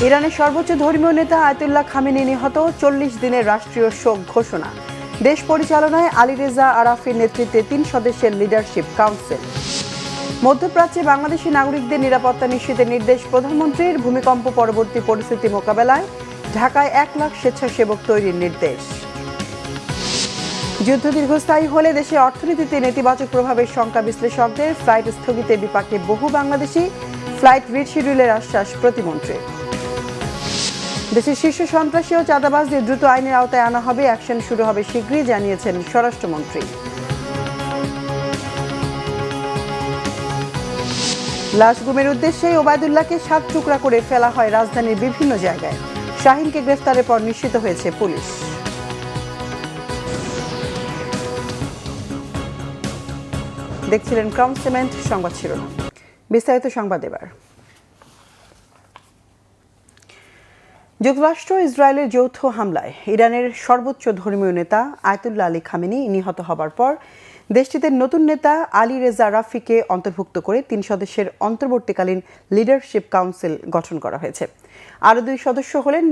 ইরানের সর্বোচ্চ ধর্মীয় নেতা আয়াতুল্লাহ খামেনি নিহত, 40 দিনের রাষ্ট্রীয় শোক ঘোষণা। দেশ পরিচালনায় আলীরেজা আরাফির নেতৃত্বে 3 সদস্যের লিডারশিপ কাউন্সিল। মধ্যপ্রাচ্যে বাংলাদেশি নাগরিকদের নিরাপত্তা নিশ্চিতের নির্দেশ প্রধানমন্ত্রীর। ভূমিকম্প পরবর্তী পরিস্থিতি মোকাবেলায় ঢাকায় 1 লাখ স্বেচ্ছাসেবক তৈরির নির্দেশ। যুদ্ধ দীর্ঘস্থায়ী হলে দেশে অর্থনীতিতে নেতিবাচক প্রভাবের শঙ্কা বিশ্লেষকদের। ফ্লাইট স্থগিতের বিপাকে বহু বাংলাদেশি, ফ্লাইট রিশিডিউলের আশ্বাস প্রতিমন্ত্রীর। দেশের শীর্ষ সন্ত্রাসী ও চাঁদাবাজদের দ্রুত আইনের আওতায় আনা হবে, অ্যাকশন শুরু হবে শীঘ্রই, জানিয়েছেন স্বরাষ্ট্রমন্ত্রী। লাশ গুমের উদ্দেশ্যে ওবায়দুল্লাহকে 7 টুকরা করে ফেলা হয় রাজধানীর বিভিন্ন জায়গায়। শাহিনকে গ্রেফতারের পর নিশ্চিত হয়েছে পুলিশ। দেখছিলেন ক্রাউন সিমেন্ট সংবাদ শিরোনাম। বিস্তারিত সংবাদ এবার। যুক্তরাষ্ট্র ইসরায়েলের যৌথ হামলায় ইরানের সর্বোচ্চ ধর্মীয় নেতা আয়াতুল্লাহ আলী খামেনি নিহত হবার পর দেশটিতে নতুন নেতা আলীরেজা আরাফিকে অন্তর্ভুক্ত করে 3 সদস্যের অন্তর্বর্তীকালীন লিডারশিপ কাউন্সিল গঠন করা হয়েছে। আরও 2 সদস্য হলেন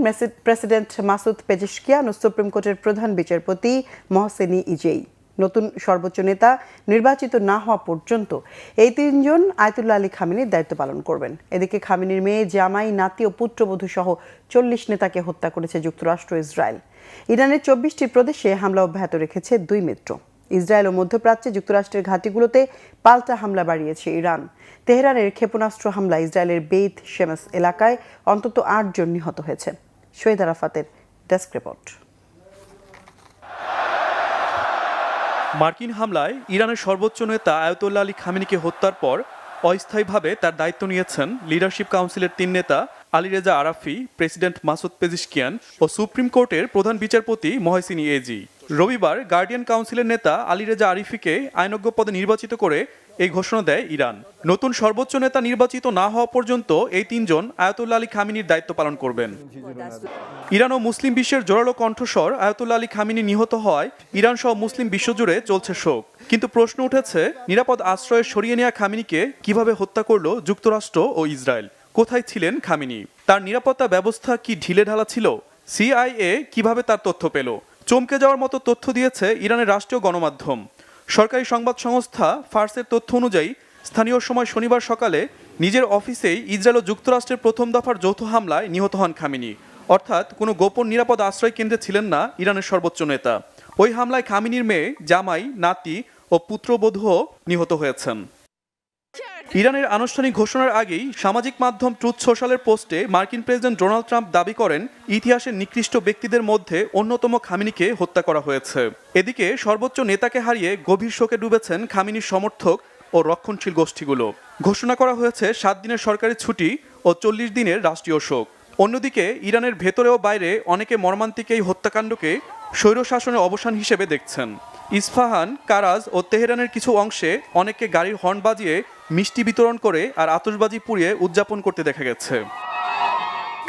প্রেসিডেন্ট মাসুদ পেজেশকিয়ান ও সুপ্রিম কোর্টের প্রধান বিচারপতি মহসেনি ইজেই। নতুন সর্বোচ্চ নেতা নির্বাচিত না হওয়া পর্যন্ত এই 3 জন আয়াতুল্লাহ আলী খামেনির দায়িত্ব পালন করবেন। এদিকে খামেনির মেয়ে, জামাই, নাতি ও পুত্রবধূ সহ 40 নেতাকে হত্যা করেছে যুক্তরাষ্ট্র ইসরায়েল। ইরানের 24টি প্রদেশে হামলা অব্যাহত রেখেছে 2 মিত্র। ইসরায়েল ও মধ্যপ্রাচ্যে যুক্তরাষ্ট্রের ঘাঁটিগুলোতে পাল্টা হামলা বাড়িয়েছে ইরান। তেহরানের ক্ষেপণাস্ত্র হামলা ইসরায়েলের বেইত শেমেস এলাকায় অন্তত 8 জন নিহত হয়েছে। শহীদ আরাফাতের ডেস্ক রিপোর্ট। মার্কিন হামলায় ইরানের সর্বোচ্চ নেতা আয়াতুল্লাহ আলী খামেনিকে হত্যার পর অস্থায়ীভাবে তার দায়িত্ব নিয়েছেন লিডারশিপ কাউন্সিলের 3 নেতা Alireza Arafi, president Masoud Pezeshkian ও সুপ্রিম কোর্টের প্রধান বিচারপতি মহসেনি ইজেই। রবিবার গার্ডিয়ান কাউন্সিলের নেতা আলীরেজা আরাফিকে আইনজ্ঞ পদে নির্বাচিত করে এই ঘোষণা দেয় ইরান। নতুন সর্বোচ্চ নেতা নির্বাচিত না হওয়া পর্যন্ত এই 3 জন আয়াতুল্লাহ আলী খামেনির দায়িত্ব পালন করবেন। ইরান ও মুসলিম বিশ্বের জোরালো কণ্ঠস্বর আয়াতুল্লাহ আলী খামেনি নিহত হওয়ায় ইরান সহ মুসলিম বিশ্বজুড়ে চলছে শোক। কিন্তু প্রশ্ন উঠেছে, নিরাপদ আশ্রয়ে সরিয়ে নেওয়া খামেনিকে কিভাবে হত্যা করল যুক্তরাষ্ট্র ও ইসরায়েল? কোথায় ছিলেন খামেনি? তার নিরাপত্তা ব্যবস্থা কি ঢিলেঢালা ছিল? সিআইএ কিভাবে তার তথ্য পেল? চমকে যাওয়ার মতো তথ্য দিয়েছে ইরানের রাষ্ট্রীয় গণমাধ্যম। সরকারি সংবাদ সংস্থা ফার্সের তথ্য অনুযায়ী স্থানীয় সময় শনিবার সকালে নিজের অফিসেই ইসরায়েল ও যুক্তরাষ্ট্রের প্রথম দফার যৌথ হামলায় নিহত হন খামেনি। অর্থাৎ কোনো গোপন নিরাপদ আশ্রয় কেন্দ্রে ছিলেন না ইরানের সর্বোচ্চ নেতা। ওই হামলায় খামেনির মেয়ে, জামাই, নাতি ও পুত্রবধূও নিহত হয়েছেন। ইরানের আনুষ্ঠানিক ঘোষণার আগেই সামাজিক মাধ্যম ট্রুথ সোশ্যালের পোস্টে মার্কিন প্রেসিডেন্ট ডোনাল্ড ট্রাম্প দাবি করেন ইতিহাসের নিকৃষ্ট ব্যক্তিদের মধ্যে অন্যতম খামেনিকে হত্যা করা হয়েছে। এদিকে সর্বোচ্চ নেতাকে হারিয়ে গভীর শোকে ডুবেছেন খামেনির সমর্থক ও রক্ষণশীল গোষ্ঠীগুলো। ঘোষণা করা হয়েছে 7 দিনের সরকারি ছুটি ও 40 দিনের রাষ্ট্রীয় শোক। অন্যদিকে ইরানের ভেতরে ও বাইরে অনেকে মর্মান্তিক এই হত্যাকাণ্ডকে স্বৈরশাসনের অবসান হিসেবে দেখছেন। ইস্পাহান, কারাজ ও তেহরানের কিছু অংশে অনেকে গাড়ির হর্ন বাজিয়ে মিষ্টি বিতরণ করে আর আতশবাজি পুড়িয়ে উদযাপন করতে দেখা গেছে।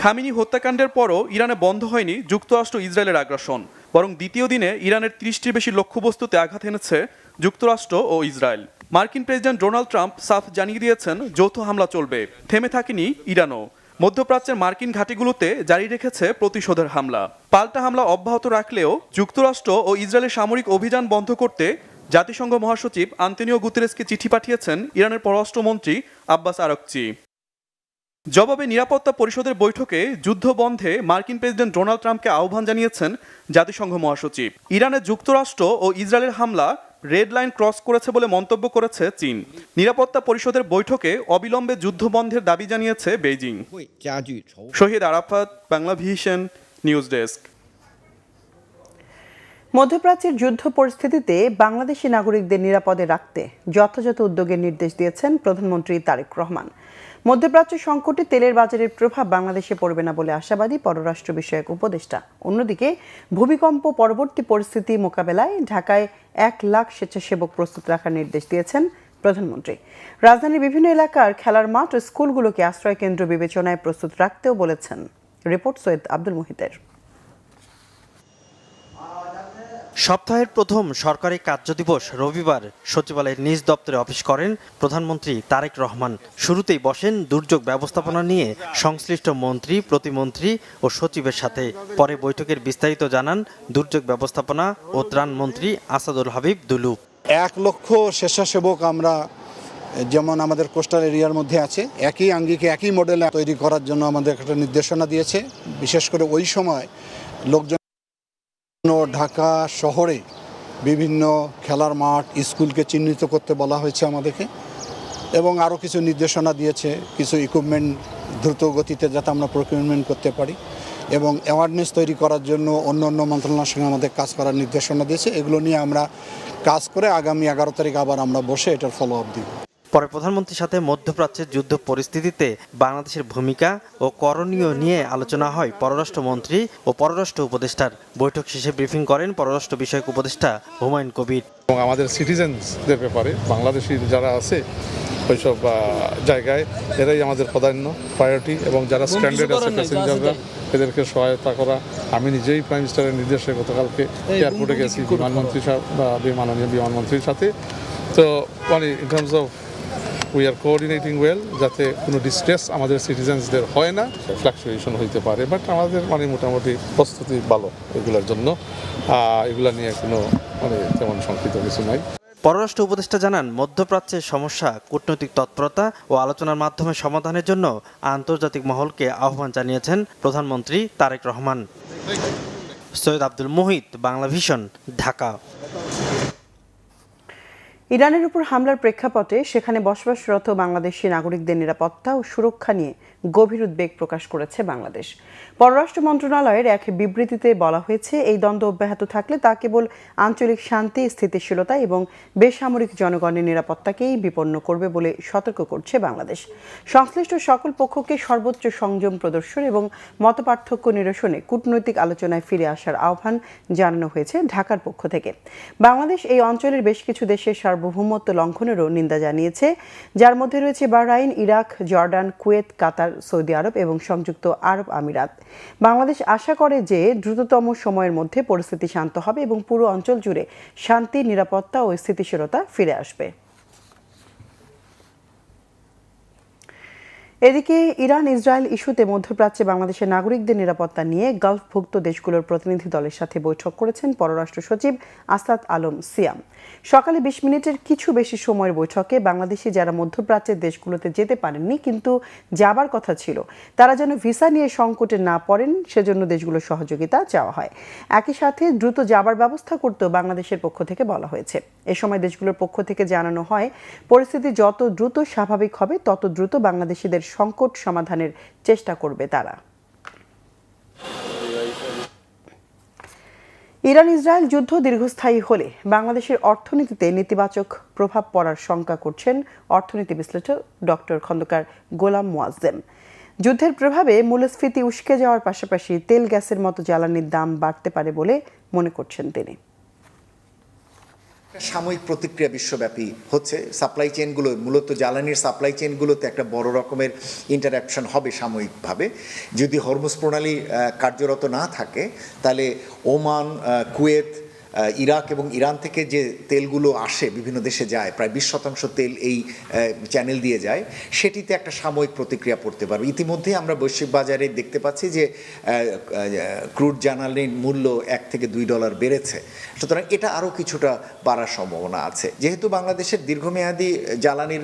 খামেনি হত্যাকাণ্ডের পরও ইরানে বন্ধ হয়নি যুক্তরাষ্ট্র ইসরায়েলের আগ্রাসন, বরং দ্বিতীয় দিনে ইরানের 30টির বেশি লক্ষ্যবস্তুতে আঘাত এনেছে যুক্তরাষ্ট্র ও ইসরায়েল। মার্কিন প্রেসিডেন্ট ডোনাল্ড ট্রাম্প সাফ জানিয়ে দিয়েছেন যৌথ হামলা চলবে, থেমে থাকেনি ইরানও। মধ্যপ্রাচ্যের মার্কিন ঘাঁটিগুলোতে জারি রেখেছে প্রতিশোধের হামলা। পাল্টা হামলা অব্যাহত রাখলেও যুক্তরাষ্ট্র ও ইসরায়েলের সামরিক অভিযান বন্ধ করতে জাতিসংঘ মহাসচিব আন্তোনিও গুতেরেসকে চিঠি পাঠিয়েছেন ইরানের পররাষ্ট্রমন্ত্রী আব্বাস আরাকচি। জবাবে নিরাপত্তা পরিষদের বৈঠকে যুদ্ধ বন্ধে মার্কিন প্রেসিডেন্ট ডোনাল্ড ট্রাম্পকে আহ্বান জানিয়েছেন জাতিসংঘ মহাসচিব। ইরানে যুক্তরাষ্ট্র ও ইসরায়েলের হামলা রেড লাইন ক্রস করেছে বলে মন্তব্য করেছে চীন। নিরাপত্তা পরিষদের বৈঠকে অবিলম্বে যুদ্ধ বন্ধের দাবি জানিয়েছে Beijing. Shahid Arafat, Bangla vision, news desk. মধ্যপ্রাচ্যের যুদ্ধ পরিস্থিতিতে বাংলাদেশি নাগরিকদের নিরাপদে রাখতে যথাযথ উদ্যোগের নির্দেশ দিয়েছেন প্রধানমন্ত্রী তারেক রহমান। মধ্যপ্রাচ্য সংকটে তেলের বাজারের প্রভাব বাংলাদেশে পড়বে না বলে আশাবাদী পররাষ্ট্র বিষয়ক উপদেষ্টা। অন্যদিকে ভূমিকম্প পরবর্তী পরিস্থিতি মোকাবেলায় ঢাকায় 1 লাখ স্বেচ্ছাসেবক প্রস্তুত রাখার নির্দেশ দিয়েছেন প্রধানমন্ত্রী। রাজধানীর বিভিন্ন এলাকার খেলার মাঠ ও স্কুলগুলোকে আশ্রয় কেন্দ্র বিবেচনায় প্রস্তুত রাখতেও বলেছেন। রিপোর্ট সৈয়দ আব্দুল মুহিতের। সপ্তাহের প্রথম সরকারি কার্যদিবস রবিবার সচিবালয়ের নিজ দপ্তরে অফিস করেন প্রধানমন্ত্রী তারেক রহমান। শুরুতেই বসেন দুর্যোগ ব্যবস্থাপনা নিয়ে সংশ্লিষ্ট মন্ত্রী, প্রতিমন্ত্রী ও সচিবের সাথে। পরে বৈঠকের বিস্তারিত জানান দুর্যোগ ব্যবস্থাপনা ও ত্রাণ মন্ত্রী আসাদুল হাবিব দুলু। 1 লক্ষ স্বেচ্ছাসেবক আমরা যেমন আমাদের কোস্টাল এরিয়ার মধ্যে আছে, একই আঙ্গিকে একই মডেলে তৈরি করার জন্য আমাদের একটা নির্দেশনা দিয়েছে। বিশেষ করে ওই সময় লোকজন ঢাকা শহরে বিভিন্ন খেলার মাঠ, স্কুলকে চিহ্নিত করতে বলা হয়েছে আমাদেরকে, এবং আরও কিছু নির্দেশনা দিয়েছে কিছু ইকুইপমেন্ট দ্রুত গতিতে যাতে আমরা প্রকিউরমেন্ট করতে পারি এবং অ্যাওয়ারনেস তৈরি করার জন্য অন্য অন্য মন্ত্রণালয়ের সঙ্গে আমাদের কাজ করার নির্দেশনা দিয়েছে। এগুলো নিয়ে আমরা কাজ করে আগামী 11 তারিখ আবার আমরা বসে এটার ফলো আপ দিব। পরে প্রধানমন্ত্রীর সাথে মধ্যপ্রাচ্যের যুদ্ধ পরিস্থিতিতে বাংলাদেশের ভূমিকা ও করণীয় নিয়ে আলোচনা হয় পররাষ্ট্রমন্ত্রী ও পররাষ্ট্র উপদেষ্টার। বৈঠক শেষে ব্রিফিং করেন পররাষ্ট্র বিষয়ক উপদেষ্টা হুমায়ুন কবির। এবং আমাদের সিটিজেন্সদের ব্যাপারে বাংলাদেশি যারা আছে ওইসব জায়গায় এরাই আমাদের প্রায়োরিটি, এবং যারা স্ট্যান্ডার্ড আছে প্যাসেঞ্জাররা এদেরকে সহায়তা করা। আমি নিজেই প্রাইম মিনিস্টারের নির্দেশে গতকালকে এয়ারপোর্টে গেছি বিমানমন্ত্রী মাননীয় বিমানমন্ত্রীর সাথে। তো মানে in terms of we are coordinating well, যাতে কোনো ডিস্ট্রেস আমাদের সিটিজেন্সদের হয় না, ফ্লাকচুয়েশন হইতে পারে, বাট আমাদের মানে মোটামুটি প্রস্তুতি ভালো এগুলোর জন্য। এগুলা নিয়ে কোনো তেমন শঙ্কিত কিছু নাই। পররাষ্ট্র উপদেষ্টা জানান, মধ্যপ্রাচ্যের সমস্যা কূটনৈতিক তৎপরতা ও আলোচনার মাধ্যমে সমাধানের জন্য আন্তর্জাতিক মহলকে আহ্বান জানিয়েছেন প্রধানমন্ত্রী তারেক রহমান। সৈয়দ আব্দুল মুহিত, বাংলা ভিশন, ঢাকা। ইরানের উপর হামলার প্রেক্ষাপটে সেখানে বসবাসরত বাংলাদেশি নাগরিকদের নিরাপত্তা ও সুরক্ষা নিয়ে গভীর উদ্বেগ প্রকাশ করেছে বাংলাদেশ। পররাষ্ট্র মন্ত্রণালয়ের এক বিবৃতিতে বলা হয়েছে, এই দ্বন্দ্ব অব্যাহত থাকলে তা কেবল আঞ্চলিক শান্তি, স্থিতিশীলতা এবং বেসামরিক জনগণের নিরাপত্তাকেই বিপন্ন করবে বলে সতর্ক করছে বাংলাদেশ। সংশ্লিষ্ট সকল পক্ষকে সর্বোচ্চ সংযম প্রদর্শন এবং মতপার্থক্য নিরসনে কূটনৈতিক আলোচনায় ফিরে আসার আহ্বান জানানো হয়েছে ঢাকার পক্ষ থেকে। বাংলাদেশ এই অঞ্চলের বেশ কিছু দেশের সার্বভৌমত্ব লঙ্ঘনেরও নিন্দা জানিয়েছে, যার মধ্যে রয়েছে বাহরাইন, ইরাক, জর্ডান, কুয়েত, কাতার, সৌদি আরব এবং সংযুক্ত আরব আমিরাত। বাংলাদেশ আশা করে যে দ্রুততম সময়ের মধ্যে পরিস্থিতি শান্ত হবে এবং পুরো অঞ্চল জুড়ে শান্তি, নিরাপত্তা ও স্থিতিশীলতা ফিরে আসবে। এদিকে ইরান ইসরায়েল ইস্যুতে মধ্যপ্রাচ্যে বাংলাদেশের নাগরিকদের নিরাপত্তা নিয়ে গালফভুক্ত দেশগুলোর প্রতিনিধি দলের সাথে বৈঠক করেছেন পররাষ্ট্র সচিব আসাদ আলম সিয়াম। সকালে 20 মিনিটের কিছু বেশি সময়ের বৈঠকে বাংলাদেশি যারা মধ্যপ্রাচ্যের দেশগুলোতে যেতে পারেননি কিন্তু যাবার কথা ছিল, তারা যেন ভিসা নিয়ে সংকটে না পড়েন সেজন্য দেশগুলোর সহযোগিতা চাওয়া হয়। একই সাথে দ্রুত যাবার ব্যবস্থা করতেও বাংলাদেশের পক্ষ থেকে বলা হয়েছে। এ সময় দেশগুলোর পক্ষ থেকে জানানো হয়, পরিস্থিতি যত দ্রুত স্বাভাবিক হবে তত দ্রুত বাংলাদেশিদের সংকট সমাধানের চেষ্টা করবে তারা। ইরান ইসরায়েল যুদ্ধ দীর্ঘস্থায়ী হলে বাংলাদেশের অর্থনীতিতে নেতিবাচক প্রভাব পড়ার শঙ্কা করছেন অর্থনীতি বিশ্লেষক ডক্টর খন্দকার গোলাম মোয়াজ্জেম। যুদ্ধের প্রভাবে মূল্যস্ফীতি উস্কে যাওয়ার পাশাপাশি তেল, গ্যাসের মতো জ্বালানির দাম বাড়তে পারে বলে মনে করছেন তিনি। সাময়িক প্রতিক্রিয়া বিশ্বব্যাপী হচ্ছে। সাপ্লাই চেইনগুলো, মূলত জ্বালানির সাপ্লাই চেইনগুলোতে একটা বড় রকমের ইন্টারাকশন হবে সাময়িকভাবে। যদি হরমুজ প্রণালী কার্যরত না থাকে তাহলে ওমান, কুয়েত, ইরাক এবং ইরান থেকে যে তেলগুলো আসে বিভিন্ন দেশে যায়, প্রায় 20% তেল এই চ্যানেল দিয়ে যায়, সেটিতে একটা সাময়িক প্রতিক্রিয়া পড়তে পারবে। ইতিমধ্যে আমরা বৈশ্বিক বাজারে দেখতে পাচ্ছি যে ক্রুড জ্বালানির মূল্য $1 থেকে $2 বেড়েছে। সুতরাং এটা আরও কিছুটা বাড়ার সম্ভাবনা আছে। যেহেতু বাংলাদেশের দীর্ঘমেয়াদী জ্বালানির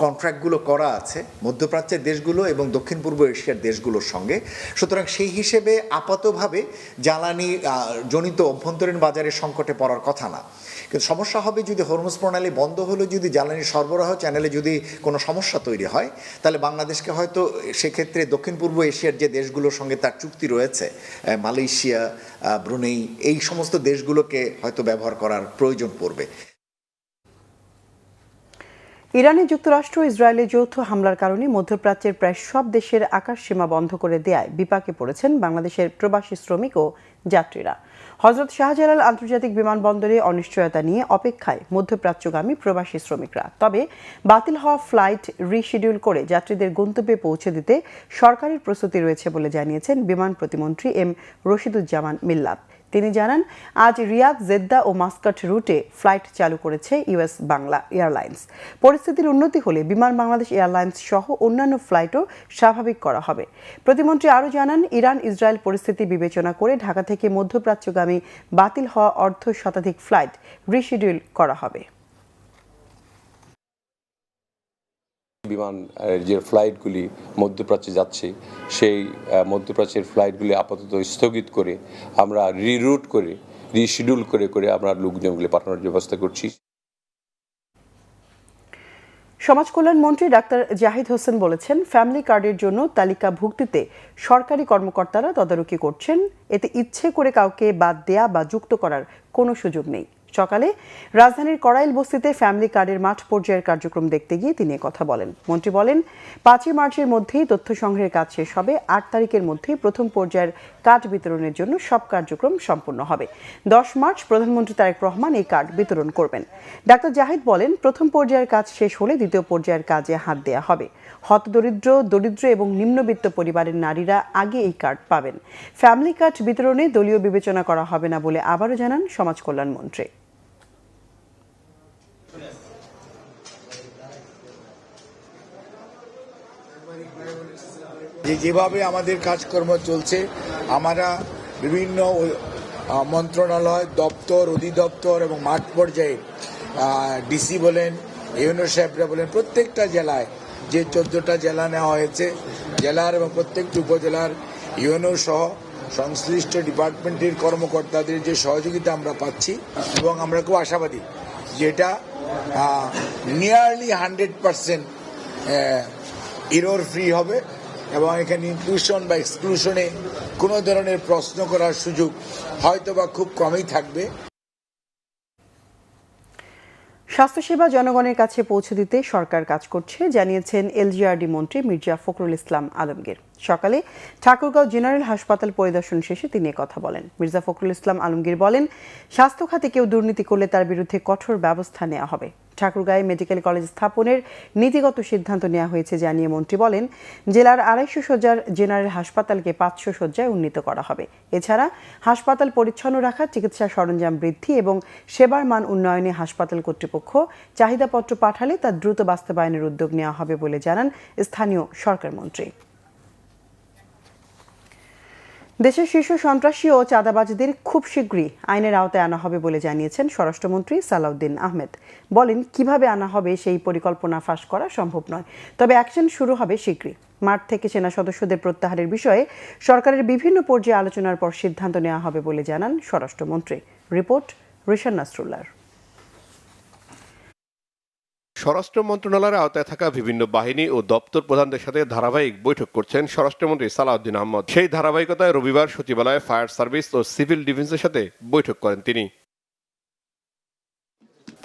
কন্ট্রাক্টগুলো করা আছে মধ্যপ্রাচ্যের দেশগুলো এবং দক্ষিণ পূর্ব এশিয়ার দেশগুলোর সঙ্গে, সুতরাং সেই হিসেবে আপাতভাবে জ্বালানি জনিত অভ্যন্তরীণ বাজারে সংকটে পড়ার কথা না। কিন্তু সমস্যা হবে যদি হরমুজ প্রণালী বন্ধ হলে, যদি জ্বালানি সরবরাহ চ্যানেলে যদি কোনো সমস্যা তৈরি হয়, তাহলে বাংলাদেশকে হয়তো সেক্ষেত্রে দক্ষিণ পূর্ব এশিয়ার যে দেশগুলোর সঙ্গে তার চুক্তি রয়েছে, মালয়েশিয়া, ব্রুনেই, এই সমস্ত দেশগুলোকে হয়তো ব্যবহার করার প্রয়োজন পড়বে। ইরানে যুক্তরাষ্ট্র ইসরায়েলের যৌথ হামলার কারণে মধ্যপ্রাচ্যের প্রায় সব দেশের আকাশসীমা বন্ধ করে দেয়ায় বিপাকে পড়েছেন বাংলাদেশের প্রবাসী শ্রমিক ও যাত্রীরা। হযরত শাহজালাল আন্তর্জাতিক বিমানবন্দরে অনিশ্চয়তা নিয়ে অপেক্ষায় মধ্যপ্রাচ্যগামী প্রবাসী শ্রমিকরা। তবে বাতিল হওয়া ফ্লাইট রিশিডিউল করে যাত্রীদের গন্তব্যে পৌঁছে দিতে সরকারের প্রস্তুতি রয়েছে বলে জানিয়েছেন বিমান প্রতিমন্ত্রী এম রশিদুজ্জামান মিল্লাত। তিনি জানান, আজ রিয়াদ, জেদ্দা ও মাস্কাট রুটে ফ্লাইট চালু করেছে ইউএস বাংলা এয়ারলাইন্স। পরিস্থিতির উন্নতি হলে বিমান বাংলাদেশ এয়ারলাইন্স সহ অন্যান্য ফ্লাইটও স্বাভাবিক করা হবে। প্রতিমন্ত্রী আরও জানান, ইরান ইসরায়েল পরিস্থিতি বিবেচনা করে ঢাকা থেকে মধ্যপ্রাচ্যগামী বাতিল হওয়া অর্ধশতাধিক ফ্লাইট রিশিডিউল করা হবে। বিমান যে ফ্লাইটগুলি মধ্যপ্রাচ্যে যাচ্ছে, সেই মধ্যপ্রাচ্যের ফ্লাইটগুলি আপাতত স্থগিত করে আমরা রিরুট করে রিশিডিউল করে আমরা লোকজনগুলি পাঠানোর ব্যবস্থা করছি। সমাজ কল্যাণ মন্ত্রী ডাক্তার জাহিদ হোসেন বলেছেন, ফ্যামিলি কার্ডের জন্য তালিকাভুক্তিতে সরকারি কর্মকর্তারা তদারকি করছেন। এতে ইচ্ছে করে কাউকে বাদ দেয়া বা যুক্ত করার কোনো সুযোগ নেই। সকালে রাজধানীর কড়াইল বস্তিতে ফ্যামিলি কার্ডের মাঠ পর্যায়ের কার্যক্রম দেখতে গিয়ে তিনি কথা বলেন। মন্ত্রী বলেন, 5 মার্চের মধ্যেই তথ্য সংগ্রহের কাজ শেষ হবে। 8 তারিখের মধ্যেই প্রথম পর্যায়ের কার্ড বিতরণের জন্য সব কার্যক্রম সম্পন্ন হবে। 10 মার্চ প্রধানমন্ত্রী তারেক রহমান এই কার্ড বিতরণ করবেন। ডাক্তার জাহিদ বলেন, প্রথম পর্যায়ের কাজ শেষ হলে দ্বিতীয় পর্যায়ের কাজে হাত দেওয়া হবে। হতদরিদ্র, দরিদ্র এবং নিম্নবিত্ত পরিবারের নারীরা আগে এই কার্ড পাবেন। ফ্যামিলি কার্ড বিতরণে দলীয় বিবেচনা করা হবে না বলে আবারও জানান সমাজ কল্যাণ মন্ত্রী। যেভাবে আমাদের কাজকর্ম চলছে, আমরা বিভিন্ন মন্ত্রণালয়, দপ্তর, অধিদপ্তর এবং মাঠ পর্যায়ে ডিসি বলেন, ইউনো সাহেবরা বলেন, প্রত্যেকটা জেলায় যে 14টা জেলা নেওয়া হয়েছে, জেলার এবং প্রত্যেকটি উপজেলার ইউনো সহ সংশ্লিষ্ট ডিপার্টমেন্টের কর্মকর্তাদের যে সহযোগিতা আমরা পাচ্ছি, এবং আমরা খুব আশাবাদী যেটা নিয়ারলি 100% এরর ফ্রি হবে এবং এখানে ইনক্লুশন বা এক্সক্লুশনে কোনো ধরনের প্রশ্ন করার সুযোগ হয়তোবা খুব কমই থাকবে। স্বাস্থ্যসেবা জনগণের কাছে পৌঁছে দিতে সরকার কাজ করছে জানিয়েছেন এলজিআরডি মন্ত্রী মির্জা ফখরুল ইসলাম আলমগীর। সকালে ঠাকুরগাঁও জেনারেল হাসপাতাল পরিদর্শন শেষে তিনি কথা বলেন। মির্জা ফখরুল ইসলাম আলমগীর বলেন, স্বাস্থ্য খাতে কেউ দুর্নীতি করলে তার বিরুদ্ধে কঠোর ব্যবস্থা নেওয়া হবে। ঠাকুরগাঁয়ে মেডিকেল কলেজ স্থাপনের নীতিগত সিদ্ধান্ত নেওয়া হয়েছে জানিয়ে মন্ত্রী বলেন, জেলার 250 শয্যার জেনারেল হাসপাতালকে 500 শয্যায় উন্নীত করা হবে। এছাড়া হাসপাতাল পরিচ্ছন্ন রাখা, চিকিৎসা সরঞ্জাম বৃদ্ধি এবং সেবার মান উন্নয়নে হাসপাতাল কর্তৃপক্ষ চাহিদাপত্র পাঠালে তা দ্রুত বাস্তবায়নের উদ্যোগ নেওয়া হবে বলে জানান স্থানীয় সরকার মন্ত্রী। দেশের শীর্ষ সন্ত্রাসী ও চাঁদাবাজদের খুব শীঘ্রই আইনের আওতায় আনা হবে বলে জানিয়েছেন স্বরাষ্ট্রমন্ত্রী সালাউদ্দিন আহমেদ। বলেন, কিভাবে আনা হবে সেই পরিকল্পনা ফাঁস করা সম্ভব নয়, তবে অ্যাকশন শুরু হবে শীঘ্রই। মাঠ থেকে সেনা সদস্যদের প্রত্যাহারের বিষয়ে সরকারের বিভিন্ন পর্যায়ে আলোচনার পর সিদ্ধান্ত নেওয়া হবে বলে জানান স্বরাষ্ট্রমন্ত্রী। রিপোর্ট রিশান নাসরুল্লাহর। স্বরাষ্ট্র মন্ত্রণালয়ের আওতায় থাকা বিভিন্ন বাহিনী ও দপ্তর প্রধানদের সাথে ধারাবাহিক বৈঠক করছেন স্বরাষ্ট্রমন্ত্রী সালাউদ্দিন আহমদ। সেই ধারাবাহিকতায় রবিবার সচিবালয়ে ফায়ার সার্ভিস ও সিভিল ডিফেন্সের সাথে বৈঠক করেন তিনি।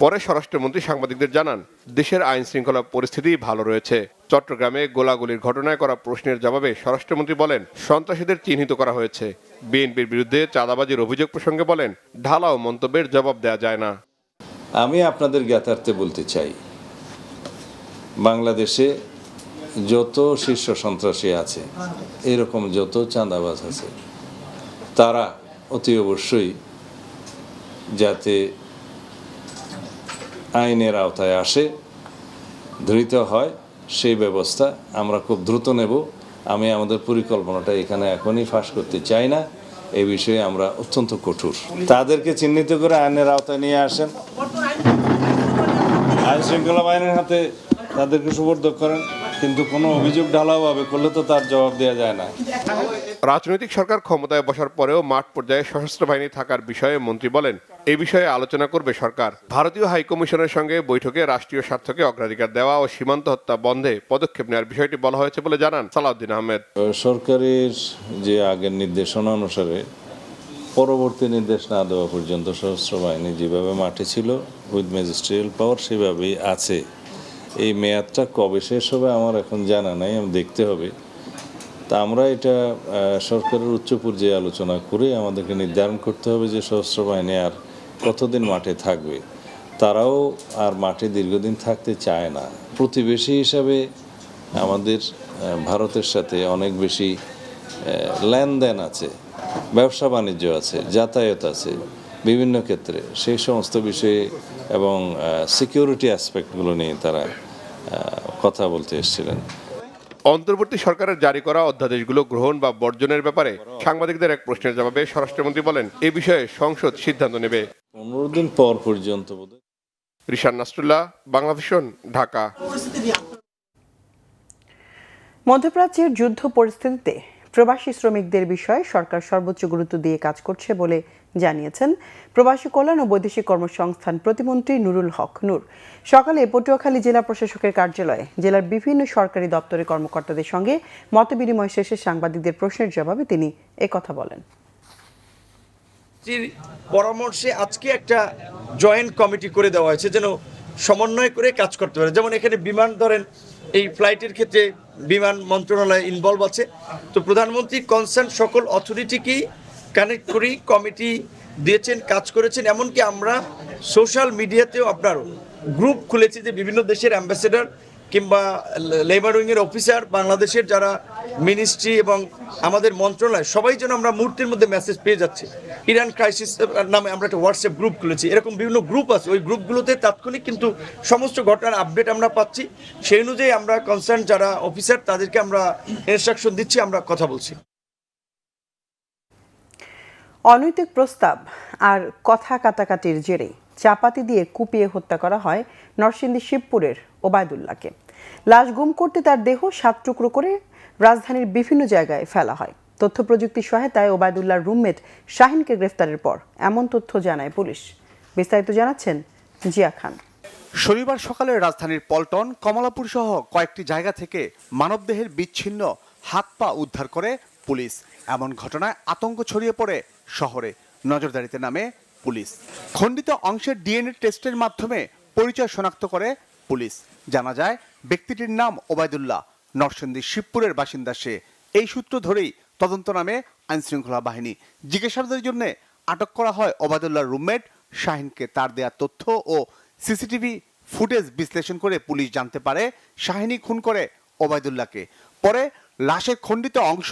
পরে স্বরাষ্ট্রমন্ত্রী সাংবাদিকদের জানান, দেশের আইন শৃঙ্খলা পরিস্থিতি ভালো রয়েছে। চট্টগ্রামে গোলাগুলির ঘটনায় করা প্রশ্নের জবাবে স্বরাষ্ট্রমন্ত্রী বলেন, সন্ত্রাসীদের চিহ্নিত করা হয়েছে। বিএনপির বিরুদ্ধে চাঁদাবাজির অভিযোগ প্রসঙ্গে বলেন, ঢালাও মন্তব্যের জবাব দেওয়া যায় না। আমি আপনাদের জ্ঞাতার্থে বলতে চাই, বাংলাদেশে যত শীর্ষ সন্ত্রাসী আছে, এরকম যত চাঁদাবাজ আছে, তারা অতি অবশ্যই যাতে আইনের আওতায় আসে, ধৃত হয়, সেই ব্যবস্থা আমরা খুব দ্রুত নেব। আমি আমাদের পরিকল্পনাটা এখানে এখনই ফাঁস করতে চাই না। এই বিষয়ে আমরা অত্যন্ত কঠোর। তাদেরকে চিহ্নিত করে আইনের আওতায় নিয়ে আসেন, আইন শৃঙ্খলা বাহিনীর হাতে তাদেরকে সুপর্দ করেন, কিন্তু কোনো অভিযোগ ঢালাওভাবে করলে তো তার জবাব দেওয়া যায় না। রাজনৈতিক সরকার ক্ষমতায় বসার পরেও মাঠ পর্যায়ে সশস্ত্র বাহিনী থাকার বিষয়ে মন্ত্রী বলেন, এই বিষয়ে আলোচনা করবে সরকার। ভারতীয় হাইকমিশনের সঙ্গে বৈঠকে রাষ্ট্রীয় স্বার্থকে অগ্রাধিকার দেওয়া ও সীমান্ত হত্যা বন্ধে পদক্ষেপ নেওয়ার বিষয়টি বলা হয়েছে বলে জানান সালাউদ্দিন আহমেদ। সরকারের যে আগের নির্দেশনা অনুসারে পরবর্তী নির্দেশ না দেওয়া পর্যন্ত সশস্ত্র বাহিনী যেভাবে মাঠে ছিল উইথ ম্যাজিস্ট্রিয়াল পাওয়ার সেভাবেই আছে। এই মেয়াদটা কবে শেষ হবে আমার এখন জানা নাই, আমি দেখতে হবে। তা আমরা এটা সরকারের উচ্চ পর্যায়ে আলোচনা করে আমাদেরকে নির্ধারণ করতে হবে যে সশস্ত্র বাহিনী আর কতদিন মাঠে থাকবে। তারাও আর মাঠে দীর্ঘদিন থাকতে চায় না। প্রতিবেশী হিসাবে আমাদের ভারতের সাথে অনেক বেশি লেনদেন আছে, ব্যবসা বাণিজ্য আছে, যাতায়াত আছে বিভিন্ন ক্ষেত্রে, সেই সমস্ত বিষয়ে এবং সিকিউরিটি অ্যাসপেক্টগুলো নিয়ে তারা কথা বলতে এসেছিলেন। অন্তর্বর্তী সরকারের জারি করা অধ্যাদেশগুলো গ্রহণ বা বর্জনের ব্যাপারে সাংবাদিকদের এক প্রশ্নের জবাবে স্বরাষ্ট্রমন্ত্রী বলেন, এ বিষয়ে সংসদ সিদ্ধান্ত নেবে। 15 দিন পর পর্যন্ত বোধহয়। রিশান নাসরুল্লাহ, বাংলা ভিশন, ঢাকা। মধ্যপ্রাচ্যের যুদ্ধ পরিস্থিতিতে প্রবাসী শ্রমিকদের বিষয়ে সরকার সর্বোচ্চ গুরুত্ব দিয়ে কাজ করছে বলে জানিয়েছেন প্রবাসী কল্যাণ ও বৈদেশিক কর্মসংস্থান প্রতিমন্ত্রী নুরুল হক নূর। সকালে পটুয়াখালী জেলা প্রশাসকের কার্যালয়ে জেলার বিভিন্ন সরকারি দপ্তরের কর্মকর্তাদের সঙ্গে মতবিনিময় শেষে সাংবাদিকদের প্রশ্নের জবাবে তিনি একথা বলেন। পরামর্শে আজকে একটা জয়েন্ট কমিটি করে দেওয়া হয়েছে যেন সমন্বয় করে কাজ করতে পারে। যেমন এখানে বিমান ধরেন, এই ফ্লাইটের ক্ষেত্রে বিমান মন্ত্রণালয় ইনভলভ আছে, তো প্রধানমন্ত্রী কনসার্ন সকল অথরিটিকেই কানেক্ট করি কমিটি দিয়েছেন, কাজ করেছেন। এমনকি আমরা সোশ্যাল মিডিয়াতেও আপনার গ্রুপ খুলেছি যে বিভিন্ন দেশের অ্যাম্বাসেডর কিংবা লেবার উইংয়ের অফিসার, বাংলাদেশের যারা মিনিস্ট্রি এবং আমাদের মন্ত্রণালয় সবাই যেন আমরা মুহূর্তের মধ্যে মেসেজ পেয়ে যাচ্ছি। ইরান ক্রাইসিস নামে আমরা একটা হোয়াটসঅ্যাপ গ্রুপ খুলেছি, এরকম বিভিন্ন গ্রুপ আছে, ওই গ্রুপগুলোতে তাৎক্ষণিক কিন্তু সমস্ত ঘটনার আপডেট আমরা পাচ্ছি। সেই অনুযায়ী আমরা কনসার্ন যারা অফিসার তাদেরকে আমরা ইনস্ট্রাকশন দিচ্ছি, আমরা কথা বলছি। অনৈতিক প্রস্তাব আর কথা কাটাকাটির জেরে চাপাতি দিয়ে কুপিয়ে হত্যা করা হয় নরসিংদী শিবপুরের ওবায়দুল্লাহকে। লাশ গুম করতে তার দেহ 7 টুকরো করে রাজধানীর বিভিন্ন জায়গায় ফেলা হয়। তথ্য প্রযুক্তি সহায়তায় ওবায়দুল্লাহর রুমমেট শাহিনকে গ্রেফতারের পর এমন তথ্য জানায় পুলিশ। বিস্তারিত জানাচ্ছেন জিয়া খান। শনিবার সকালে রাজধানীর পল্টন, কমলাপুর সহ কয়েকটি জায়গা থেকে মানবদেহের বিচ্ছিন্ন হাত পা উদ্ধার করে পুলিশ। এমন ঘটনায় আতঙ্ক ছড়িয়ে পড়ে শহরে। নজরদারিতে নামে পুলিশ। খণ্ডিত অংশের ডিএনএ টেস্টের মাধ্যমে পরিচয় শনাক্ত করে পুলিশ। জানা যায় ব্যক্তিটির নাম ওবায়দুল্লাহ, নরসিংদী শিবপুরের বাসিন্দা সে। এই সূত্র ধরেই তদন্ত নামে আইনশৃঙ্খলা বাহিনী। জিজ্ঞাসাবাদের জন্য আটক করা হয় ওবায়দুল্লাহর রুমমেট শাহিনকে। তার দেয়া তথ্য ও সিসিটিভি ফুটেজ বিশ্লেষণ করে পুলিশ জানতে পারে শাহিনই খুন করে ওবায়দুল্লাহকে। পরে লাশের খণ্ডিত অংশ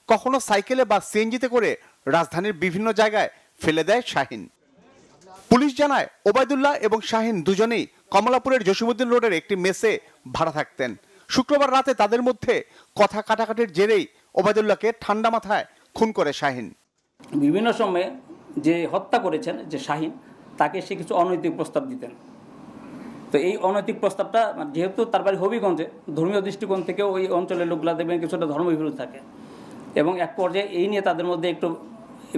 কখনো সাইকেলে বা সিএনজিতে করে রাজধানীর বিভিন্ন জায়গায় ফেলে দেয় শাহিন। পুলিশ জানায় ওবায়দুল্লাহ এবং শাহিন দুজনেই কমলাপুরের জসিমউদ্দিন রোডের একটি মেসে ভাড়া থাকতেন। শুক্রবার রাতে তাদের মধ্যে কথা কাটাকাটির জেরেই ওবায়দুল্লাহকে ঠান্ডা মাথায় খুন করে শাহিন। বিভিন্ন সময়ে যে হত্যা করেছেন যে শাহিন, তাকে সে কিছু অনৈতিক প্রস্তাব দিতেন। তো এই অনৈতিক প্রস্তাবটা যেহেতু তার বাড়ি হবিগঞ্জে, ধর্মীয় দৃষ্টিকোণ থেকে ওই অঞ্চলের লোকগুলা দেখবেন কিছুটা ধর্মবিরোধী থাকে, এবং এক পর্যায়ে এই নিয়ে তাদের মধ্যে একটু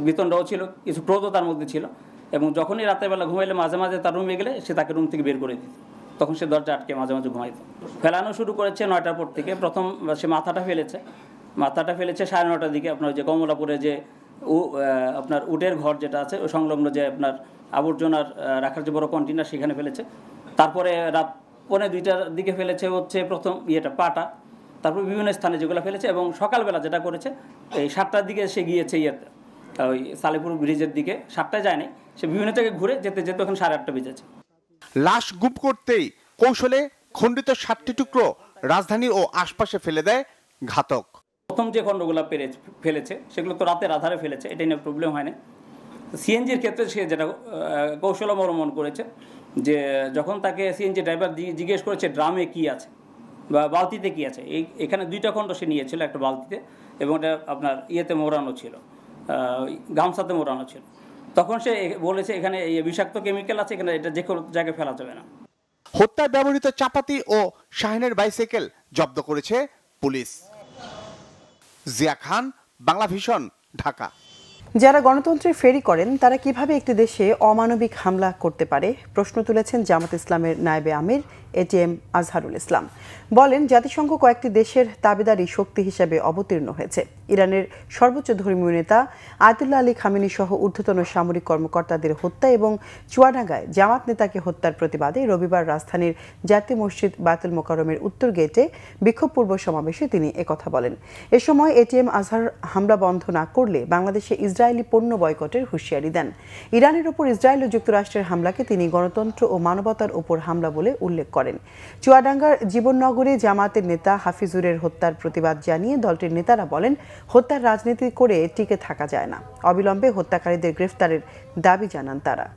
বিতণ্ডাও ছিল, কিছু ক্রোধও তার মধ্যে ছিল। এবং যখনই রাতের বেলা ঘুমাইলে মাঝে মাঝে তার রুমে গেলে সে তাকে রুম থেকে বের করে দিত, তখন সে দরজা আটকে মাঝে মাঝে ঘুমাইত। ফেলানো শুরু করেছে 9টার পর থেকে। প্রথম সে মাথাটা ফেলেছে 9:30 দিকে, আপনার যে কমলাপুরে যে আপনার উটের ঘর যেটা আছে ওই সংলগ্ন যে আপনার আবর্জনার রাখার যে বড় কন্টেনার সেখানে ফেলেছে। তারপরে রাত 1:45টার দিকে ফেলেছে হচ্ছে প্রথম পাটা, তারপর বিভিন্ন স্থানে যেগুলো ফেলেছে। এবং সকালবেলা যেটা করেছে এই 7টার দিকে সে গিয়েছে ওই সালেপুর ব্রিজের দিকে। 7টায় যায় নাই, সে বিভিন্ন জায়গায় ঘুরে যেতে যেতে এখন 8:30 বেজেছে। লাশ গুম করতেই কৌশলে খণ্ডিত 7টি টুকরো রাজধানী ও আশপাশে ফেলে দেয় ঘাতক। প্রথম যে খণ্ডগুলো ফেলেছে সেগুলো তো রাতের আধারে ফেলেছে, এটা নিয়ে প্রবলেম হয় না। সিএনজির ক্ষেত্রে সে যেটা কৌশল অবলম্বন করেছে, যে যখন তাকে সিএনজি ড্রাইভার জিজ্ঞেস করেছে ড্রামে কি আছে বা বালতিতে কি আছে, এখানে 2টা খণ্ড সে নিয়েছিল, একটা বালতিতে এবং এটা আপনার মোড়ানো ছিল, গামছাতে মোড়ানো ছিল। তখন সে বলেছে এখানে বিষাক্ত কেমিক্যাল আছে, এখানে এটা যে কোনো জায়গায় ফেলা যাবে না। হত্যায় ব্যবহৃত চাপাতি ও শাহিনের বাইসাইকেল জব্দ করেছে পুলিশ। জিয়া খান, বাংলা ভিশন, ঢাকা। যারা গণতন্ত্রের ফেরি করেন তারা কিভাবে একটি দেশে অমানবিক হামলা করতে পারে প্রশ্ন তুলেছেন জামাত ইসলামের নায়েবে আমির এটিএম আজহারুল ইসলাম। বলেন, জাতিসংঘ কয়েকটি দেশের তাবেদারি শক্তি হিসেবে অবতীর্ণ হয়েছে। ইরানের সর্বোচ্চ ধর্মীয় নেতা আয়াতুল্লাহ আলী খামেনি সহ ঊর্ধ্বতন সামরিক কর্মকর্তাদের হত্যা এবং চুয়াডাঙ্গায় জামাত নেতাকে হত্যার প্রতিবাদে রবিবার রাজধানীর জাতীয় মসজিদ বায়তুল মোকাররমের উত্তর গেটে বিক্ষোভপূর্ব সমাবেশে তিনি একথা বলেন। এ সময় এটিএম আজহার হামলা বন্ধ না করলে বাংলাদেশে ইসরায়েলি পণ্য বয়কটের হুঁশিয়ারি দেন। ইরানের ওপর ইসরায়েল ও যুক্তরাষ্ট্রের হামলাকে তিনি গণতন্ত্র ও মানবতার ওপর হামলা বলে উল্লেখ করেন। করেন। চুয়াডাঙ্গার জীবননগরে জামায়াতের নেতা হাফিজুরের হত্যার প্রতিবাদ জানিয়ে দলটির নেতারা বলেন, হত্যার রাজনীতি করে টিকে থাকা যায় না। অবিলম্বে হত্যাকারীদের গ্রেফতারের দাবি জানান তারা।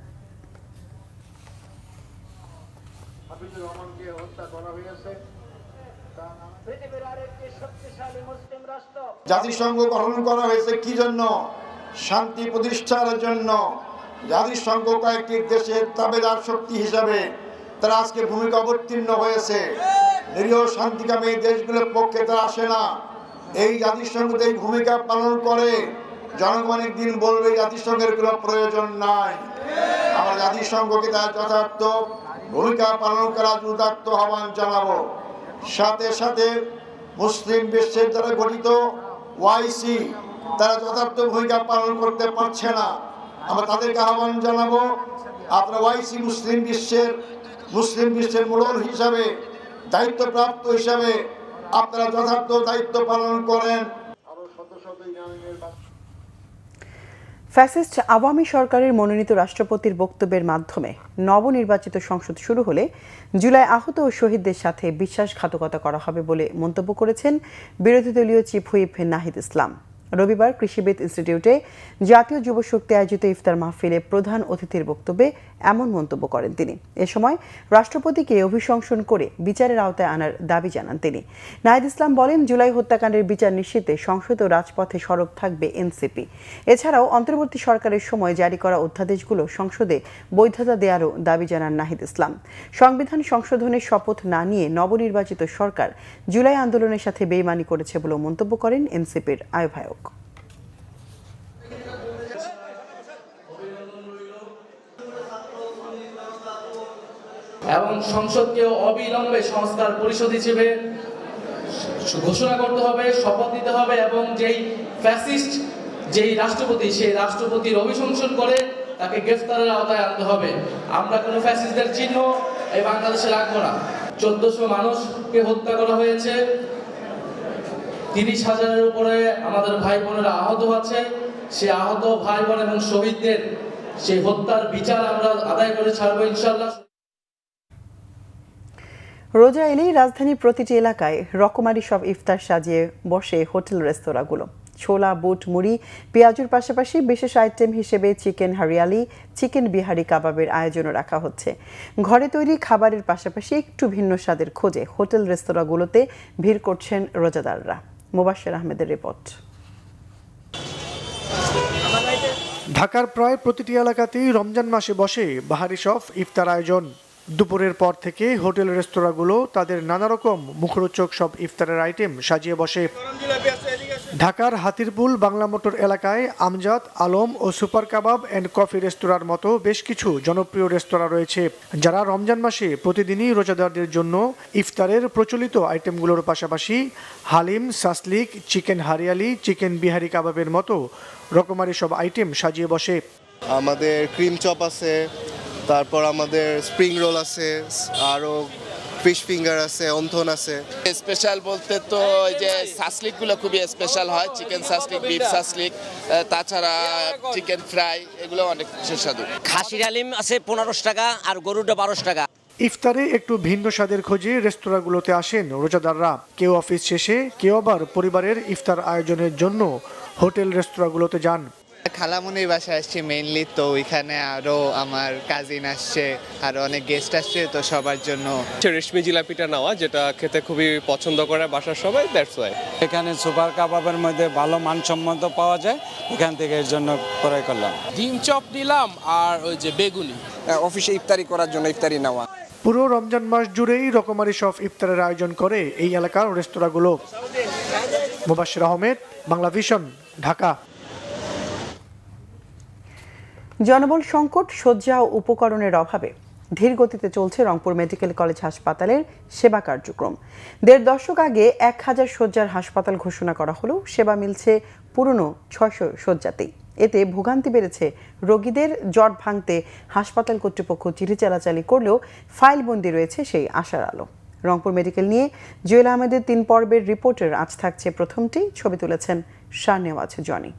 জাতিসংঘ গঠন করা হয়েছে কি জন্য? শান্তি প্রতিষ্ঠার জন্য। জাতিসংঘ কয়েকটি দেশের তাবেদার শক্তি হিসাবে তারা আজকে ভূমিকা অবতীর্ণ হয়েছে। নিরীহ শান্তিকামী দেশগুলোর পক্ষে তারা আসে না। এই জাতিসংঘ এই ভূমিকা পালন করে জনগণ একদিন বলবে জাতিসংঘের কোনো প্রয়োজন নাই। আমরা জাতিসংঘকে তার যথার্থ ভূমিকা পালন করার উদাত্ত আহ্বান জানাবো। সাথে সাথে মুসলিম বিশ্বের দ্বারা গঠিত ওআইসি তারা যথার্থ ভূমিকা পালন করতে পারছে না। আমরা তাদেরকে আহ্বান জানাবো, আপনারা ওআইসি মুসলিম বিশ্বের মোড়ল হিসাবে, দায়িত্বপ্রাপ্ত হিসাবে আপনারা যথার্থ দায়িত্ব পালন করেন। ফ্যাসিস্ট আওয়ামী সরকারের মনোনীত রাষ্ট্রপতির বক্তব্যের মাধ্যমে নবনির্বাচিত সংসদ শুরু হলে জুলাই আহত ও শহীদদের সাথে বিশ্বাসঘাতকতা করা হবে বলে মন্তব্য করেছেন বিরোধী দলীয় চিফ হুইপ নাহিদ ইসলাম। রবিবার কৃষিবিদ ইনস্টিটিউটে জাতীয় যুব শক্তি আয়োজিত ইফতার মাহফিলে প্রধান অতিথির বক্তব্যে এমন মন্তব্য করেন তিনি। এ সময় রাষ্ট্রপতিকে অভিশংসন করে বিচারের আওতায় আনার দাবি জানান তিনি। নাহিদ ইসলাম বলেন, জুলাই হত্যাকাণ্ডের বিচার নিশ্চিতে সংসদ ও রাজপথে সরব থাকবে এনসিপি। এছাড়াও অন্তর্বর্তী সরকারের সময় জারি করা অধ্যাদেশগুলো সংসদে বৈধতা দেওয়ারও দাবি জানান নাহিদ ইসলাম। সংবিধান সংশোধনের শপথ না নিয়ে নবনির্বাচিত সরকার জুলাই আন্দোলনের সাথে বেইমানি করেছে বলে মন্তব্য করেন এনসিপির আহ্বায়ক। এবং সংসদকে অবিলম্বে সংস্কার পরিষদ হিসেবে ঘোষণা করতে হবে, শপথ নিতে হবে এবং যেই ফ্যাসিস্ট যেই রাষ্ট্রপতি সেই রাষ্ট্রপতির অভিশংসন করে তাকে গ্রেফতারের আওতায় আনতে হবে। আমরা কোনো ফ্যাসিস্টদের চিহ্ন এই বাংলাদেশে রাখবো না। 1400 মানুষকে হত্যা করা হয়েছে, 30,000-এর উপরে আমাদের ভাই বোনেরা আহত আছে। সেই আহত ভাই বোন এবং শহীদদের সেই হত্যার বিচার আমরা আদায় করে ছাড়বো ইনশাআল্লাহ। রোজা এলেই রাজধানীর প্রতিটি এলাকায় রকমারি সব ইফতার সাজিয়ে বসে হোটেল রেস্তোরাঁগুলো। ছোলা, বুট, মুড়ি, পেঁয়াজুর পাশাপাশি বিশেষ আইটেম হিসেবে চিকেন হারিয়ালি, চিকেন বিহারি কাবাবের আয়োজনও রাখা হচ্ছে। ঘরে তৈরি খাবারের পাশাপাশি একটু ভিন্ন স্বাদের খোঁজে হোটেল রেস্তোরাঁগুলোতে ভিড় করছেন রোজাদাররা। মুবাশশির আহমেদের রিপোর্ট। ঢাকার প্রায় প্রতিটি এলাকাতেই রমজান মাসে বসে বাহারি সব ইফতার আয়োজন। দুপুরের পর থেকে হোটেল রেস্তোরাঁগুলো তাদের নানা রকম মুখরোচক সব ইফতারের আইটেম সাজিয়ে বসে। ঢাকার হাতিরপুল বাংলা মোটর এলাকায় আমজাদ, আলম ও সুপার কাবাব অ্যান্ড কফি রেস্তোরাঁর মতো বেশ কিছু জনপ্রিয় রেস্তোরাঁ রয়েছে, যারা রমজান মাসে প্রতিদিনই রোজাদারদের জন্য ইফতারের প্রচলিত আইটেমগুলোর পাশাপাশি haleem, shashlik, chicken hariyali, chicken Bihari কাবাবের মতো রকমারি সব আইটেম সাজিয়ে বসে। আমাদের ক্রিম চপ আছে, তারপর আমাদের স্প্রিং রোল আছে, আরও ফিশ ফিঙ্গার আছে, অন্থন আছে। স্পেশাল বলতে তো ওই যে সাসলিকগুলো খুবই স্পেশাল হয়, চিকেন সাসলিক, বিফ সাসলিক, তাছাড়া চিকেন ফ্রাই, এগুলো অনেক সুস্বাদু। খাসির হালিম আছে 15 টাকা আর গরুটা 12 টাকা। ইফতারে একটু ভিন্ন স্বাদের খোঁজে রেস্তোরাঁগুলোতে আসেন রোজাদাররা। কেউ অফিস শেষে, কেউ আবার পরিবারের ইফতার আয়োজনের জন্য হোটেল রেস্তোরাঁগুলোতে যান। খালামুনির বাসায় আসছে মেইনলি, তো ওইখানে আরও আমার কাজিন আসছে, আরও অনেক গেস্ট আসছে, তো সবার জন্য রেশমি জিলাপিটা নেওয়া, যেটা খেতে খুবই পছন্দ করে বাসার সবাই, দ্যাটস ওয়াই। এখানে সুপার কাবাবের মধ্যে ভালো মানসম্মত পাওয়া যায়, এখান থেকে এর জন্য ক্রয় করলাম। ডিম চপ নিলাম আর ওই যে বেগুনি। অফিসে ইফতারি করার জন্য ইফতারি নেওয়া। পুরো রমজান মাস জুড়েই রকমারি সব ইফতারের আয়োজন করে এই এলাকার রেস্তোরাঁগুলো। মুবাশশির আহমেদ, বাংলা ভিশন, ঢাকা। জনবল সংকট, শয্যা ও উপকরণের অভাবে ধীর গতিতে চলছে রংপুর মেডিকেল কলেজ হাসপাতালের সেবা কার্যক্রম। 1.5 দশক আগে 1000 শয্যার হাসপাতাল ঘোষণা করা হলেও সেবা মিলছে পুরনো 600 শয্যাতেই। এতে ভোগান্তি বেড়েছে রোগীদের। জট ভাঙতে হাসপাতাল কর্তৃপক্ষ চিঠি চালাচালি করলেও ফাইলবন্দি রয়েছে সেই আশার আলো। রংপুর মেডিকেল নিয়ে জুয়েল আহমেদের 3 পর্বের রিপোর্টের আজ থাকছে প্রথমটি। ছবি তুলেছেন শাহনেওয়াজ জনি।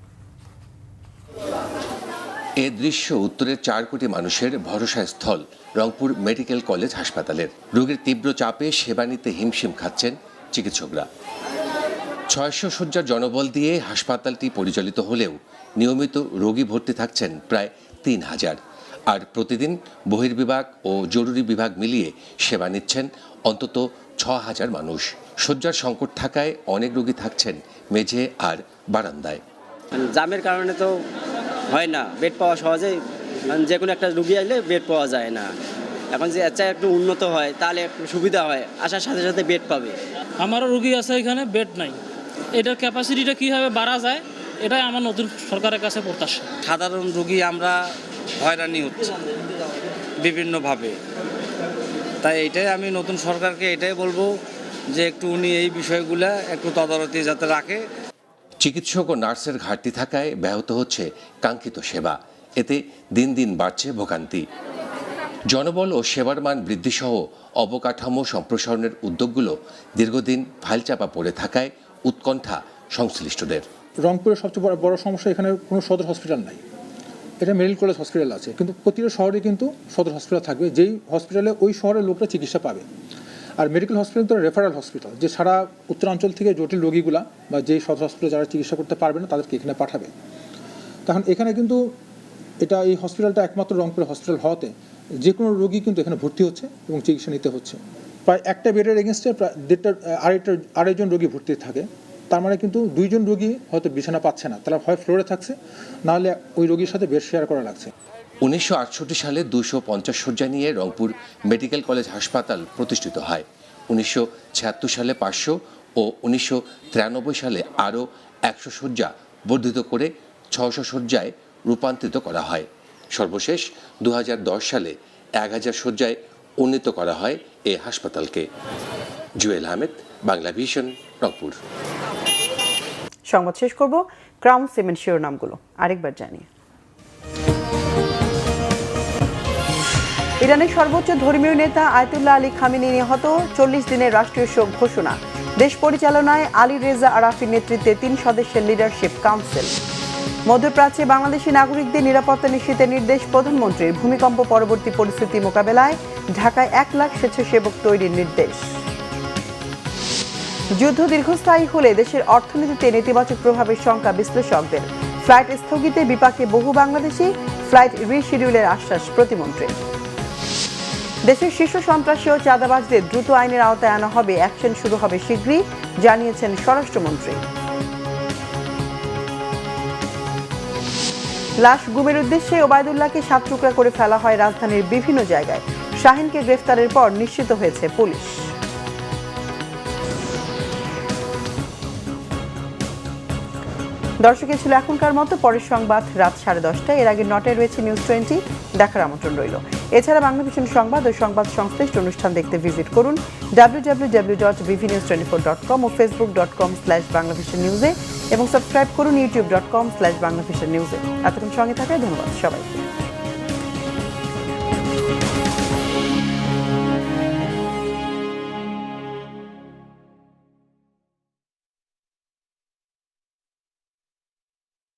এ দৃশ্য উত্তরের 4 কোটি মানুষের ভরসা স্থল রংপুর মেডিকেল কলেজ হাসপাতালের। রোগীর তীব্র চাপে সেবা নিতে হিমশিম খাচ্ছেন চিকিৎসকরা। 600 শয্যার জনবল দিয়ে হাসপাতালটি পরিচালিত হলেও নিয়মিত রোগী ভর্তি থাকছেন প্রায় 3000, আর প্রতিদিন বহির্বিভাগ ও জরুরি বিভাগ মিলিয়ে সেবা নিচ্ছেন অন্তত 6000 মানুষ। শয্যার সংকট থাকায় অনেক রোগী থাকছেন মেঝে আর বারান্দায়। জামের কারণে তো হয় না বেড পাওয়া সহজেই, যে কোনো একটা রুগী আসলে বেড পাওয়া যায় না। এখন যে আচ্ছা একটু উন্নত হয় তাহলে একটু সুবিধা হয়, আসার সাথে সাথে বেড পাবে। আমারও রুগী আছে এখানে, বেড নাই। এটার ক্যাপাসিটিটা কীভাবে বাড়া যায় এটাই আমার নতুন সরকারের কাছে প্রত্যাশা। সাধারণ রুগী আমরা হয়রানি হচ্ছে বিভিন্নভাবে, তাই এটাই আমি নতুন সরকারকে এটাই বলবো যে একটু উনি এই বিষয়গুলো একটু তদারকি যাতে রাখে। চিকিৎসক ও নার্সের ঘাটতি থাকায় ব্যাহত হচ্ছে কাঙ্ক্ষিত সেবা, এতে দিন দিন বাড়ছে ভোগান্তি। জনবল ও সেবার মান বৃদ্ধিসহ অবকাঠামো সম্প্রসারণের উদ্যোগগুলো দীর্ঘদিন ফাইলচাপা পড়ে থাকায় উৎকণ্ঠা সংশ্লিষ্টদের। রংপুরের সবচেয়ে বড় সমস্যা, এখানে কোনো সদর হসপিটাল নাই। এটা মেডিকেল কলেজ হসপিটাল আছে, কিন্তু প্রতিটা শহরে কিন্তু সদর হসপিটাল থাকবে, যেই হসপিটালে ওই শহরের লোকরা চিকিৎসা পাবে। আর মেডিকেল হসপিটাল তো রেফারেল হসপিটাল, যে সারা উত্তরাঞ্চল থেকে জটিল রোগীগুলা বা যেই সদর হসপিটালে যারা চিকিৎসা করতে পারবে না তাদেরকে এখানে পাঠাবে। তখন এখানে কিন্তু এই হসপিটালটা একমাত্র রংপুরের হসপিটাল হওয়াতে যে কোনো রোগী কিন্তু এখানে ভর্তি হচ্ছে এবং চিকিৎসা নিতে হচ্ছে। প্রায় একটা বেডের এগেনস্টে প্রায় আড়াইজন রোগী ভর্তি থাকে। তার মানে কিন্তু 2 জন রোগী হয়তো বিছানা পাচ্ছে না, তারা হয় ফ্লোরে থাকছে, নাহলে ওই রোগীর সাথে বেড শেয়ার করা লাগছে। 1968 সালে 250 শয্যা নিয়ে রংপুর মেডিকেল কলেজ হাসপাতাল প্রতিষ্ঠিত হয়। 1976 সালে 500 ও 1993 সালে আরও 100 শয্যা বর্ধিত করে 600 শয্যায় রূপান্তরিত করা হয়। সর্বশেষ 2010 সালে 1000 শয্যায় উন্নীত করা হয় এ হাসপাতালকে। জুয়েল আহমেদ, বাংলা ভিশন, রংপুর। সংবাদ শেষ করব ক্রাউন সিমেন্ট শিরোনামগুলো আরেকবার জানিয়ে। ইরানের সর্বোচ্চ ধর্মীয় নেতা আয়াতুল্লাহ আলী খামেনি নিহত, 40 দিনের রাষ্ট্রীয় শোক ঘোষণা। দেশ পরিচালনায় আলী রেজা আরাফির নেতৃত্বে 3 সদস্যের লিডারশিপ কাউন্সিল। মধ্যপ্রাচ্যে বাংলাদেশি নাগরিকদের নিরাপত্তা নিশ্চিতের নির্দেশ প্রধানমন্ত্রীর। ভূমিকম্প পরবর্তী পরিস্থিতি মোকাবেলায় ঢাকায় 1 লাখ স্বেচ্ছাসেবক তৈরির নির্দেশ। যুদ্ধ দীর্ঘস্থায়ী হলে দেশের অর্থনীতিতে নেতিবাচক প্রভাবের শঙ্কা বিশ্লেষকদের। ফ্লাইট স্থগিতে বিপাকে বহু বাংলাদেশি, ফ্লাইট রিশিডিউলের আশ্বাস প্রতিমন্ত্রীর। দেশের শীর্ষ সন্ত্রাসী ও চাঁদাবাজদের দ্রুত আইনের আওতায় আনা হবে, অ্যাকশন শুরু হবে শীঘ্রই, জানিয়েছেন স্বরাষ্ট্রমন্ত্রী। লাশ গুমের উদ্দেশ্যে ওবায়দুল্লাহকে 7 টুকরা করে ফেলা হয় রাজধানীর বিভিন্ন জায়গায়। শাহিনকে গ্রেফতারের পর নিশ্চিত হয়েছে পুলিশ। দর্শকের ছিল এখনকার মতো, পরের সংবাদ রাত 10:30। এর আগে 9টায় রয়েছে নিউজ 20, দেখার আমন্ত্রণ রইল। এছাড়া বাংলা ভিশন সংবাদ ও সংবাদ সংশ্লিষ্ট অনুষ্ঠান দেখতে ভিজিট করুন www.bvnews24.com ও facebook.com/banglavisionnews এবং সাবস্ক্রাইব করুন youtube.com/banglavisionnews। এতক্ষণ সঙ্গে থাকায় ধন্যবাদ সবাইকে।